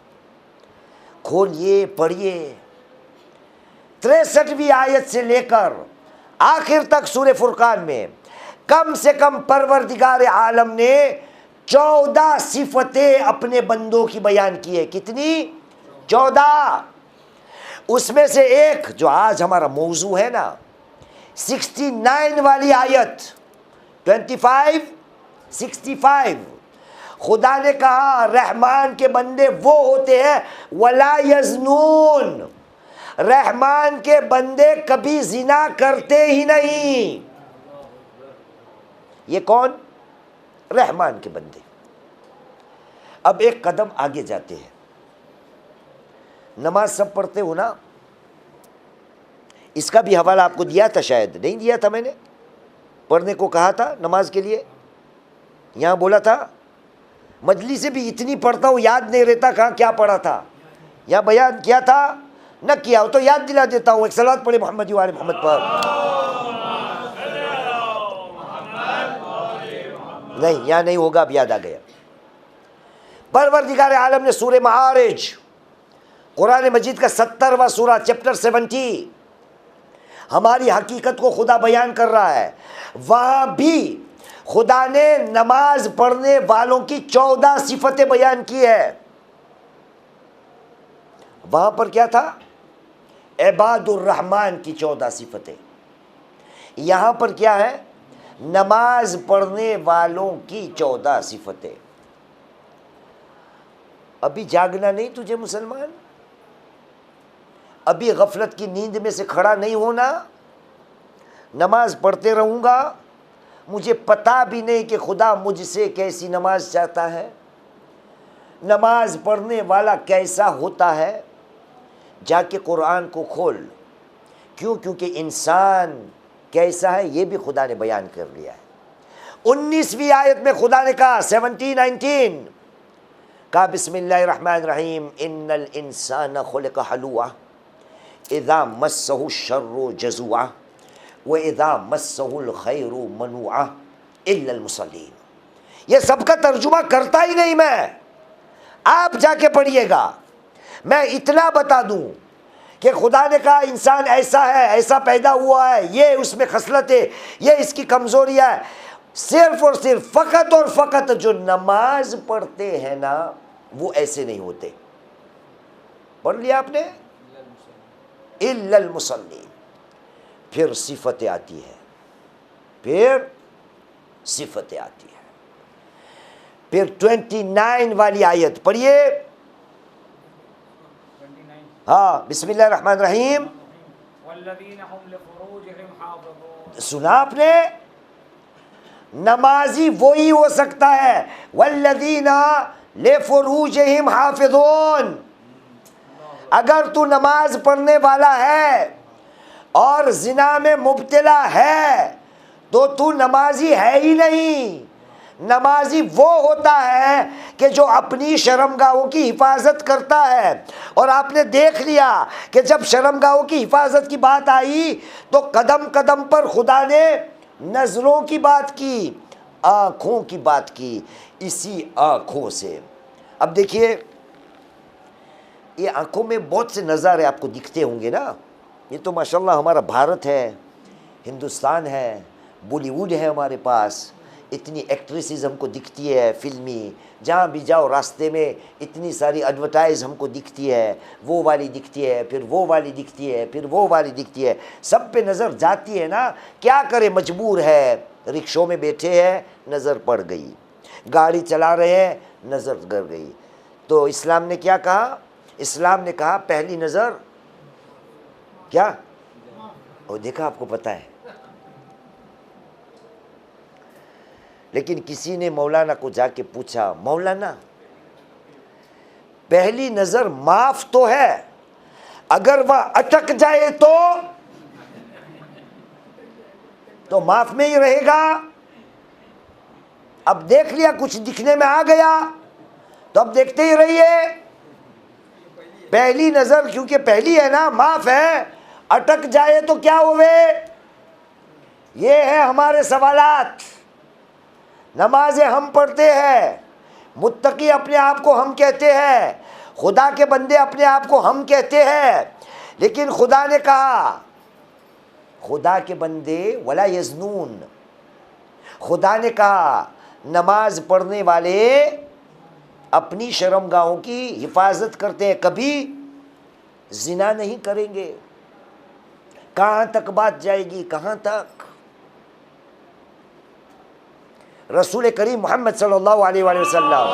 Speaker 1: खोलिए, पढ़िए। 63वीं आयत से लेकर आखिर तक सूरह फुरकान में कम से कम परवरदिगार आलम ने 14 सिफतें अपने बंदों की बयान की है। कितनी? 14। उसमें से एक जो आज हमारा मौजू है ना, 69 वाली आयत, 25, 65, खुदा ने कहा रहमान के बंदे वो होते हैं वला यज़नून, रहमान के बंदे कभी जिना करते ही नहीं। ये कौन? रहमान के बंदे। अब एक कदम आगे जाते हैं। नमाज सब पढ़ते हो ना? इसका भी हवाला आपको दिया था, शायद नहीं दिया था मैंने, पढ़ने को कहा था नमाज के लिए। यहाँ बोला था मजलिस से भी इतनी पढ़ता हूँ, याद नहीं रहता कहाँ क्या पढ़ा था। यहाँ बयान किया था, न किया हो तो याद दिला देता हूँ। एक सलात पढ़े मोहम्मद वाले मोहम्मद पर। नहीं, यहाँ नहीं होगा, अब याद आ गया। परवरदिगार आलम ने सूरह मारिज कुरान मजीद का 70वां सूरा, चैप्टर 70, हमारी हकीकत को खुदा बयान कर रहा है। वहाँ भी खुदा ने नमाज पढ़ने वालों की 14 सिफतें बयान की है। वहाँ पर क्या था? इबादुर्रहमान की 14 सिफतें। यहाँ पर क्या है? नमाज पढ़ने वालों की 14 सिफतें। अभी जागना नहीं तुझे मुसलमान? अभी गफलत की नींद में से खड़ा नहीं होना? नमाज पढ़ते रहूँगा, मुझे पता भी नहीं कि खुदा मुझसे कैसी नमाज चाहता है, नमाज पढ़ने वाला कैसा होता है। जाके कुरान को खोल। क्यों? क्योंकि इंसान कैसा है ये भी खुदा ने बयान कर लिया है। 19वीं आयत में खुदा ने कहा, 19 कहा बिस्मिल्लाहिर्रहमानिर्रहीम इन्नल इंसान खुलिक़ हलूआ इज़ा मस्सहु शर्रु जज़ूआ व इज़ा मस्सहुल खैरु मनुआ इल्लल मुसल्लीन। ये सबका तर्जुमा करता ही नहीं मैं, आप जाके पढ़िएगा। मैं इतना बता दूं कि खुदा ने कहा इंसान ऐसा है, ऐसा पैदा हुआ है, ये उसमें खसलत है, ये इसकी कमज़ोरियाँ है। सिर्फ और सिर्फ फ़कत और फ़कत जो नमाज पढ़ते हैं ना, वो ऐसे नहीं होते। पढ़ लिया आपने, इल्लल मुसल्ली। फिर सिफतें आती है, फिर सिफतें आती है। फिर 29 वाली आयत पढ़िए। हाँ, बिस्मिल्लाह रहमान रहीम। सुना आपने? नमाजी वही हो सकता है, वल्लदीना लिफुरूजिहिम हाफिज़ून। अगर तू नमाज पढ़ने वाला है और जिना में मुब्तला है तो तू नमाजी है ही नहीं। नमाजी वो होता है कि जो अपनी शर्मगाहों की हिफाजत करता है। और आपने देख लिया कि जब शर्मगाहों की हिफाजत की बात आई तो कदम कदम पर खुदा ने नज़रों की बात की, आँखों की बात की। इसी आँखों से अब देखिए, ये आँखों में बहुत से नज़ारे आपको दिखते होंगे ना। ये तो माशाल्लाह हमारा भारत है, हिंदुस्तान है, बॉलीवुड है हमारे पास। इतनी एक्ट्रेसेस हमको दिखती है फिल्मी, जहाँ भी जाओ रास्ते में इतनी सारी एडवर्टाइज हमको दिखती है। वो वाली दिखती है, फिर वो वाली दिखती है, फिर वो वाली दिखती है, सब पे नज़र जाती है ना। क्या करे, मजबूर है। रिक्शों में बैठे हैं, नज़र पड़ गई। गाड़ी चला रहे हैं, नज़र गर गई। तो इस्लाम ने क्या कहा? इस्लाम ने कहा पहली नज़र क्या? और देखा, आपको पता है। लेकिन किसी ने मौलाना को जाके पूछा, मौलाना पहली नज़र माफ तो है, अगर वह अटक जाए तो माफ में ही रहेगा। अब देख लिया, कुछ दिखने में आ गया तो अब देखते ही रहिए। पहली नज़र क्योंकि पहली है ना, माफ है। अटक जाए तो क्या होवे? ये है हमारे सवालात। नमाजें हम पढ़ते हैं, मुत्तकी अपने आप को हम कहते हैं, खुदा के बंदे अपने आप को हम कहते हैं। लेकिन खुदा ने कहा, खुदा के बंदे वला यज़नून। खुदा ने कहा नमाज पढ़ने वाले अपनी शर्मगाहों की हिफाजत करते हैं, कभी जिना नहीं करेंगे। कहाँ तक बात जाएगी, कहाँ तक? रसूल करीम मोहम्मद सल्लल्लाहु अलैहि वसल्लम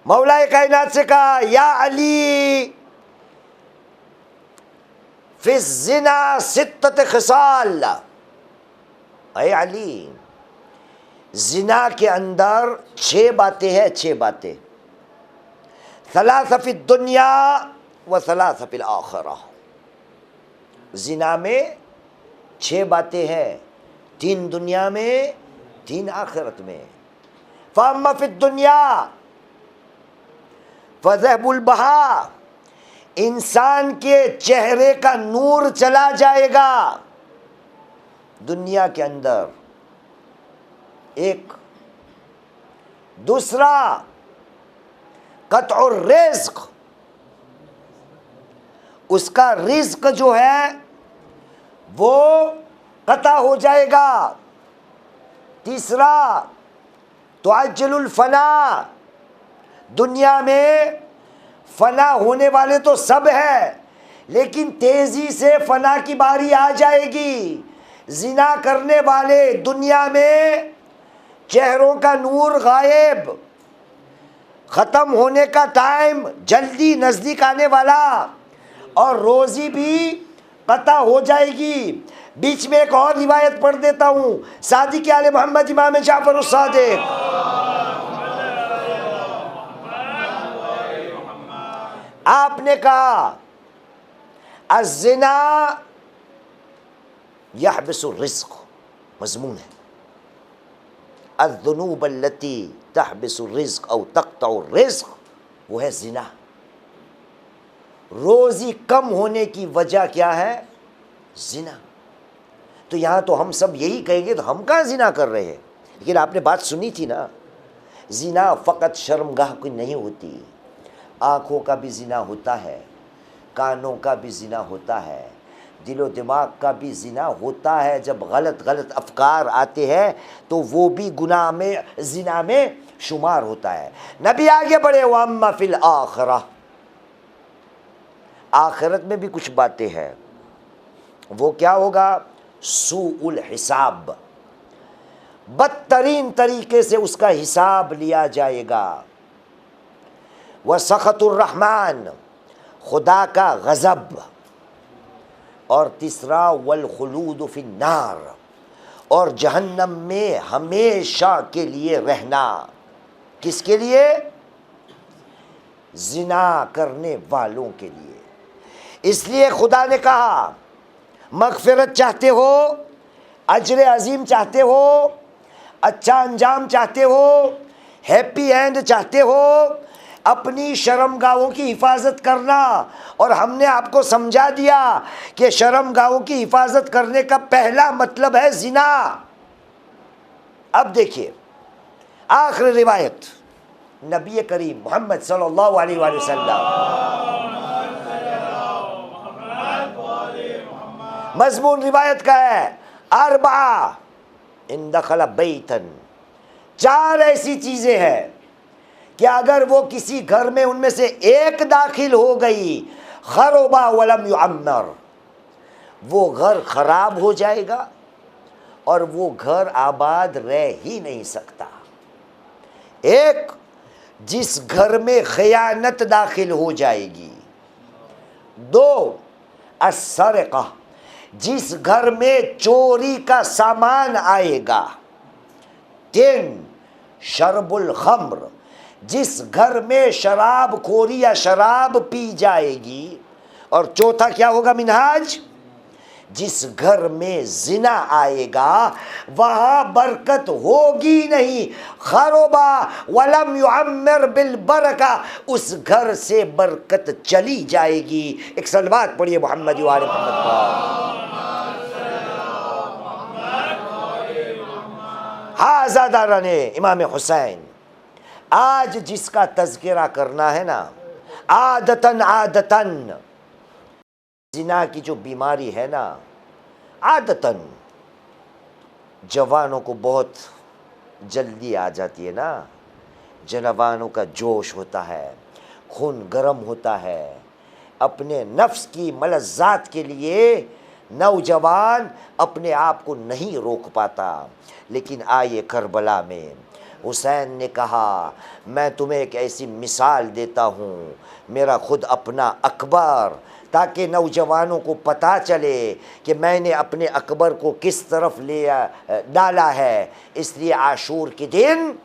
Speaker 1: मौलाए कायनात से कहा, या अली फिज़ ज़िना सित्तत ख़िसाल। अय अली, ज़िना के अंदर 6 बातें हैं, 6 बातें। सलासा फ़ी दुनिया व सलासा फ़िल आखिरा। ज़िना में 6 बातें हैं, 3 दुनिया में, 3 आखिरत में। फ़अम्मा फ़ी दुनिया फ़ज़हबुल बहा, इंसान के चेहरे का नूर चला जाएगा दुनिया के अंदर, एक। दूसरा, क़त्उर रिज़्क़, उसका रिज़्क़ जो है वो क़ता हो जाएगा। तीसरा, तुअज्जलुल फ़ना, दुनिया में फ़ना होने वाले तो सब है, लेकिन तेज़ी से फ़ना की बारी आ जाएगी। ज़िना करने वाले दुनिया में चेहरों का नूर गायब, ख़त्म होने का टाइम जल्दी नज़दीक आने वाला, और रोज़ी भी क़ता हो जाएगी। बीच में एक और रिवायत पढ़ देता हूँ, सादिक़ आले मोहम्मद इमाम जाफ़र उस-सादिक़, आपने कहा अज़्ज़िना यहबिसुर रिज़्क़, मज़मून है। अज़्ज़ुनूब अल्लती तहबिसुर रिज़्क़ औ तक़तउर रिज़्क़, वो है ज़िना। रोज़ी कम होने की वजह क्या है? ज़िना। तो यहाँ तो हम सब यही कहेंगे, तो हम कहाँ ज़िना कर रहे हैं? लेकिन आपने बात सुनी थी ना, ज़िना फ़कत शर्मगाह की नहीं होती, आँखों का भी ज़िना होता है, कानों का भी ज़िना होता है, दिलो दिमाग का भी ज़िना होता है। जब गलत गलत अफकार आते हैं तो वो भी गुनाह में, ज़िना में शुमार होता है। नबी आगे बढ़े, वअम्मा फिल आखिरह, आखिरत में भी कुछ बातें हैं। वो क्या होगा? सूउल हिसाब, बदतरीन तरीके से उसका हिसाब लिया जाएगा। व सखतुर रहमान, खुदा का गज़ब। और तीसरा वल खुलूद फिन्नार, और जहन्नम में हमेशा के लिए रहना। किसके लिए? जिना करने वालों के लिए। इसलिए खुदा ने कहा, मगफिरत चाहते हो, अजर अजीम चाहते हो, अच्छा अंजाम चाहते हो, हैप्पी एंड चाहते हो, अपनी शर्मगाहों की हिफाजत करना। और हमने आपको समझा दिया कि शर्मगाहों की हिफाजत करने का पहला मतलब है जिना। अब देखिए आखिरी रिवायत, नबी करीम मोहम्मद सल्लल्लाहु अलैहि वसल्लम, मजमून रिवायत का है, अरबा इन दखल बैतन, चार ऐसी चीजें हैं कि अगर वो किसी घर में उनमें से एक दाखिल हो गई, खरबा वलम युअम्मर, वो घर खराब हो जाएगा और वो घर आबाद रह ही नहीं सकता। एक, जिस घर में खयानत दाखिल हो जाएगी। दो, अस्सरक़ा, जिस घर में चोरी का सामान आएगा। तीन, शरबुल खम्र, जिस घर में शराब खोरी या शराब पी जाएगी। और चौथा क्या होगा मिनहाज? जिस घर में जिना आएगा वहां बरकत होगी नहीं। खरोबा वलम युअम्मर बिल बरका, उस घर से बरकत चली जाएगी। एक सलवात पढ़िए मोहम्मद वाले मोहम्मद पर। हाज़ादारा ने इमाम हुसैन, आज जिसका तज़किरा करना है ना, आदतन आदतन जिना की जो बीमारी है ना, आदतन जवानों को बहुत जल्दी आ जाती है ना। जवानों का जोश होता है, खून गर्म होता है, अपने नफ्स की मलज़्ज़ात के लिए नौजवान अपने आप को नहीं रोक पाता। लेकिन आइए करबला में हुसैन ने कहा, मैं तुम्हें एक ऐसी मिसाल देता हूँ, मेरा खुद अपना अकबर, ताकि नौजवानों को पता चले कि मैंने अपने अकबर को किस तरफ ले डाला है। इसलिए आशूर के दिन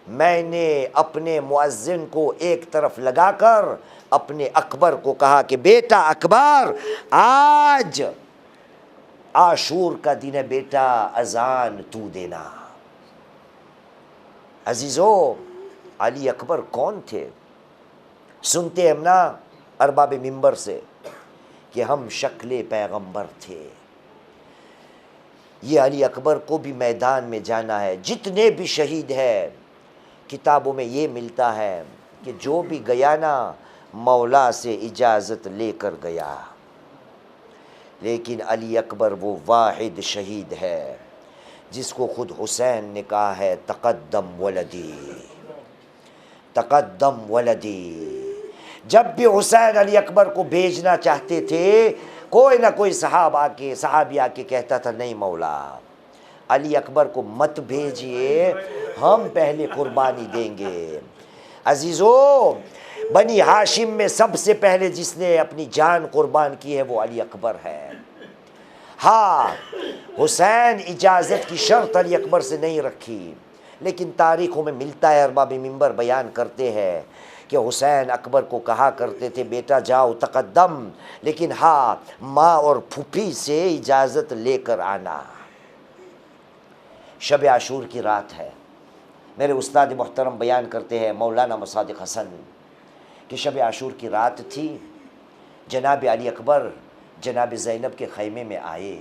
Speaker 1: मैंने अपने मुअज्जिन को एक तरफ लगाकर अपने अकबर को कहा कि बेटा अकबर, आज आशूर का दिन है बेटा, अजान तू देना। अजीज़ों, अली अकबर कौन थे? सुनते हम ना अरबाब मिंबर से कि हम शक्ल पैगंबर थे। ये अली अकबर को भी मैदान में जाना है। जितने भी शहीद हैं, किताबों में ये मिलता है कि जो भी गया ना, मौला से इजाज़त लेकर गया। लेकिन अली अकबर वो वाहिद शहीद है जिसको खुद हुसैन ने कहा है, तक़द्दम वलदी, तक़द्दम वलदी। जब भी हुसैन अली अकबर को भेजना चाहते थे, कोई ना कोई सहाबी आके कहता था, नहीं मौला, अली अकबर को मत भेजिए, हम पहले कुर्बानी देंगे। अजीज़ों, बनी हाशिम में सबसे पहले जिसने अपनी जान कुर्बान की है वो अली अकबर है। हाँ, हुसैन इजाज़त की शर्त अली अकबर से नहीं रखी, लेकिन तारीख़ों में मिलता है, अरबाब मिंबर बयान करते हैं कि हुसैन अकबर को कहा करते थे, बेटा जाओ तक़द्दम, लेकिन हाँ, माँ और फूफी से इजाज़त लेकर आना। शब आशूर की रात है। मेरे उस्ताद मोहतरम बयान करते हैं मौलाना मुसादिक हसन कि शब आशूर की रात थी। जनाब अली अकबर जनाब ज़ैनब के खैमे में आए,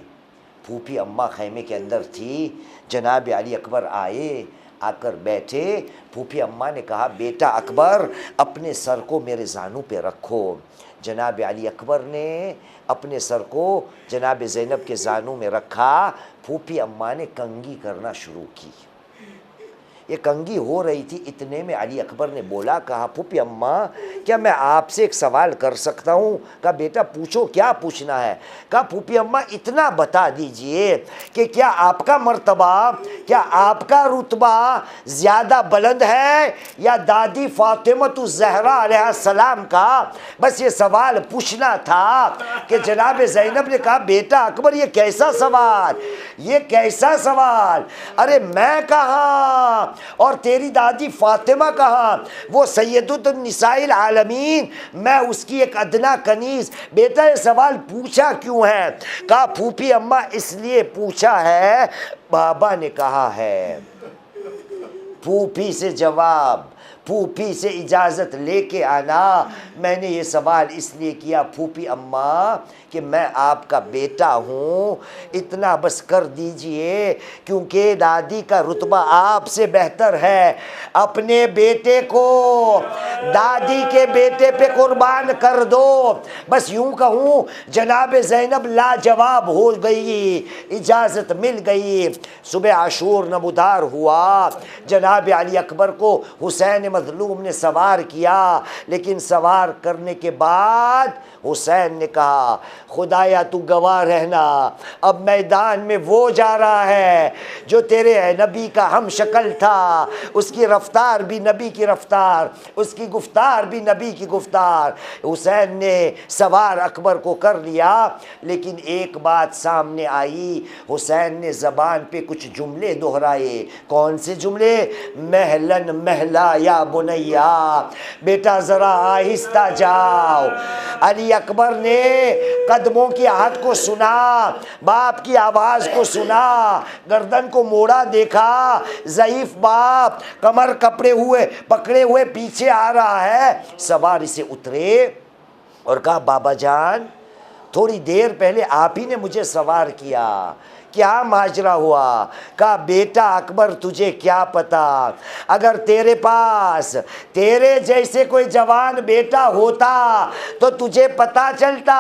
Speaker 1: फूफी अम्मा खैमे के अंदर थी। जनाब अली अकबर आए, आकर बैठे। फूफी अम्मा ने कहा, बेटा अकबर अपने सर को मेरे जानू पे रखो। जनाब अली अकबर ने अपने सर को जनाब ज़ैनब के जानू में रखा। फूफी अम्मा ने कंघी करना शुरू की। ये कंघी हो रही थी, इतने में अली अकबर ने बोला, कहा, फूफी अम्मा क्या मैं आपसे एक सवाल कर सकता हूँ? कहा, बेटा पूछो, क्या पूछना है? कहा, फूफी अम्मा इतना बता दीजिए कि क्या आपका मर्तबा, क्या आपका रुतबा ज़्यादा बुलंद है या दादी फातिमतुज़ ज़हरा अलैहिस्सलाम का? बस ये सवाल पूछना था। कि जनाब ज़ैनब ने कहा, बेटा अकबर ये कैसा सवाल, ये कैसा सवाल? अरे मैं कहाँ और तेरी दादी फातिमा कहाँ? वो सैयदुन निसाइल आलमीन, मैं उसकी एक अदना कनीज़। बेटा ये सवाल पूछा क्यों है? कहा, फूफी अम्मा इसलिए पूछा है, बाबा ने कहा है। फूफी से जवाब, फूफी से इजाज़त लेके आना। मैंने ये सवाल इसलिए किया फूफी अम्मा कि मैं आपका बेटा हूँ, इतना बस कर दीजिए, क्योंकि दादी का रुतबा आपसे बेहतर है। अपने बेटे को दादी के बेटे पे कुर्बान कर दो। बस यूं कहूँ, जनाब ज़ैनब लाजवाब हो गई, इजाज़त मिल गई। सुबह आशूर नमूदार हुआ। जनाब अली अकबर को हुसैन मज़लूम ने सवार किया, लेकिन सवार करने के बाद हुसैन ने कहा, खुदाया तू गवाह रहना, अब मैदान में वो जा रहा है जो तेरे नबी का हम शक्ल था। उसकी रफ्तार भी नबी की रफ्तार, उसकी गुफ्तार भी नबी की गुफ्तार। हुसैन ने सवार अकबर को कर लिया, लेकिन एक बात सामने आई। हुसैन ने ज़बान पे कुछ जुमले दोहराए। कौन से जुमले? महलन महला या बुनैया, बेटा ज़रा आहिस्ता जाओ। अली अकबर ने कदमों की आहट को सुना, बाप की आवाज़ को सुना, गर्दन को मोड़ा, देखा ज़ईफ़ बाप कमर कपड़े हुए पकड़े हुए पीछे आ रहा है। सवारी से उतरे और कहा, बाबा जान थोड़ी देर पहले आप ही ने मुझे सवार किया, क्या माजरा हुआ? कहा, बेटा अकबर तुझे क्या पता, अगर तेरे पास तेरे जैसे कोई जवान बेटा होता तो तुझे पता चलता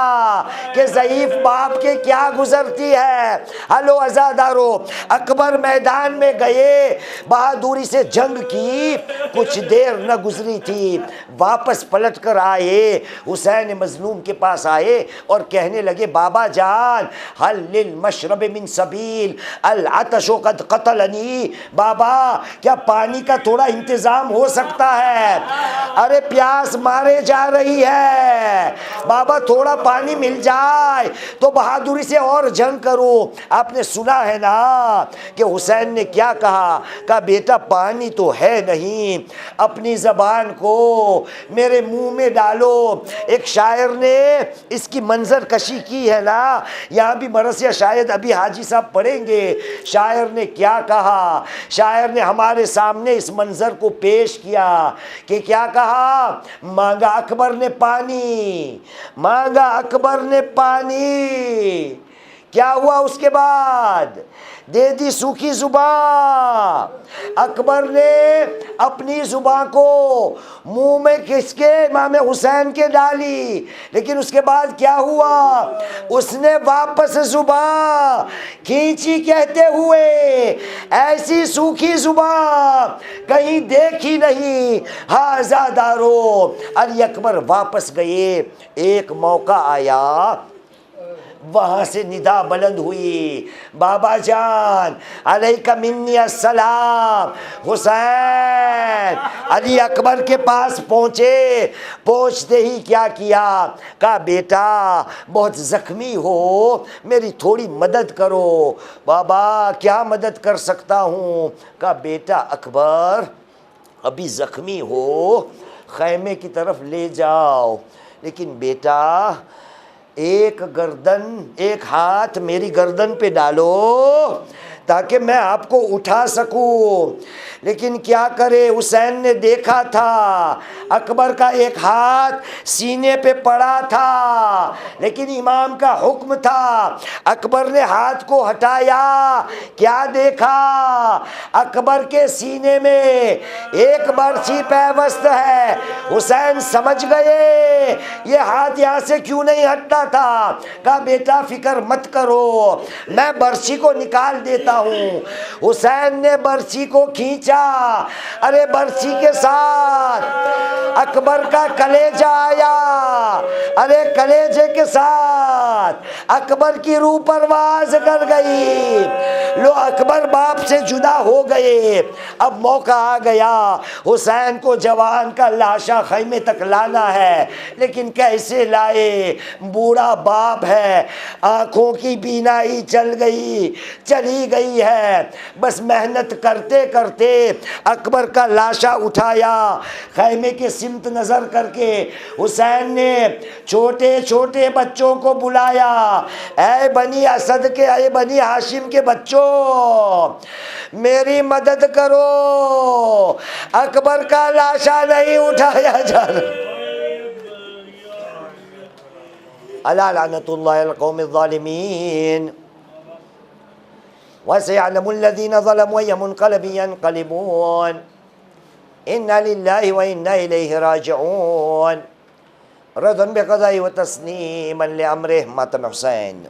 Speaker 1: कि ज़ईफ़ बाप के क्या गुजरती है। हलो अज़ादारो, अकबर मैदान में गए, बहादुरी से जंग की, कुछ देर न गुजरी थी, वापस पलट कर आए, हुसैन मज़लूम के पास आए और कहने लगे, बाबा जान हल लिल मशरब मिन सबील अल अतशो कद कतलनी। बाबा क्या पानी का थोड़ा इंतजाम हो सकता है? अरे प्यास मारे जा रही है, बाबा थोड़ा पानी मिल जाए तो बहादुरी से और जंग करो। आपने सुना है ना कि हुसैन ने क्या कहा? कहा, बेटा पानी तो है नहीं, अपनी ज़बान को मेरे मुंह में डालो। एक शायर ने इसकी मंजर कशी की है ना, यहाँ भी मरसिया शायद अभी हाजी साहब पढ़ेंगे। शायर ने क्या कहा? शायर ने हमारे सामने इस मंजर को पेश किया कि क्या कहा? मांगा अकबर ने पानी, मांगा अकबर ने पानी, क्या हुआ उसके बाद? दे दी सूखी जुबान। अकबर ने अपनी जुबान को मुंह में किसके? इमाम हुसैन के डाली, लेकिन उसके बाद क्या हुआ? उसने वापस जुबान खींची, कहते हुए ऐसी सूखी जुबान कहीं देखी नहीं। हाँ ज़ादारो, अली अकबर वापस गए। एक मौका आया, वहाँ से निदा बुलंद हुई, बाबा जान अलैका मिन्नी अस्सलाम। हुसैन अली अकबर के पास पहुँचे। पहुँचते ही क्या किया? कहा, बेटा बहुत ज़ख्मी हो, मेरी थोड़ी मदद करो। बाबा क्या मदद कर सकता हूँ? कहा, बेटा अकबर अभी ज़ख्मी हो, खैमे की तरफ ले जाओ, लेकिन बेटा एक गर्दन, एक हाथ मेरी गर्दन पे डालो ताकि मैं आपको उठा सकूं। लेकिन क्या करे, हुसैन ने देखा था अकबर का एक हाथ सीने पे पड़ा था, लेकिन इमाम का हुक्म था। अकबर ने हाथ को हटाया, क्या देखा, अकबर के सीने में एक बरछी पैवस्त है। हुसैन समझ गए ये हाथ यहाँ से क्यों नहीं हटता था। कहा बेटा फिक्र मत करो, मैं बरछी को निकाल देता हूँ। हुसैन ने बरछी को खींचा, अरे बरछी के साथ अकबर का कलेजा आया, अरे कलेजे के साथ अकबर की रूह परवाज कर गई। लो अकबर बाप से जुदा हो गए। अब मौका आ गया, हुसैन को जवान का लाशा खैमे तक लाना है, लेकिन कैसे लाए, बूढ़ा बाप है, आंखों की बीनाई चली गई है। बस मेहनत करते करते अकबर का लाशा उठाया, खैमे के सिमत नज़र करके हुसैन ने छोटे छोटे बच्चों को बुलाया, ऐ बनी असद के, ऐ बनी हाशिम के बच्चों, मेरी मदद करो, अकबर का लाशा नहीं उठाया जा रहा। अला लानतुल्लाहि अलल कौमिज़ ज़ालिमीन वसयअलमुल्लज़ीना ज़लमू अय्य मुनक़लिबिन यनक़लिबून इन्ना लिल्लाहि व इन्ना इलैहि राजिऊन रज़न बिक़ज़ाइ व तस्लीमन लिअम्रिहि मातम हुसैन।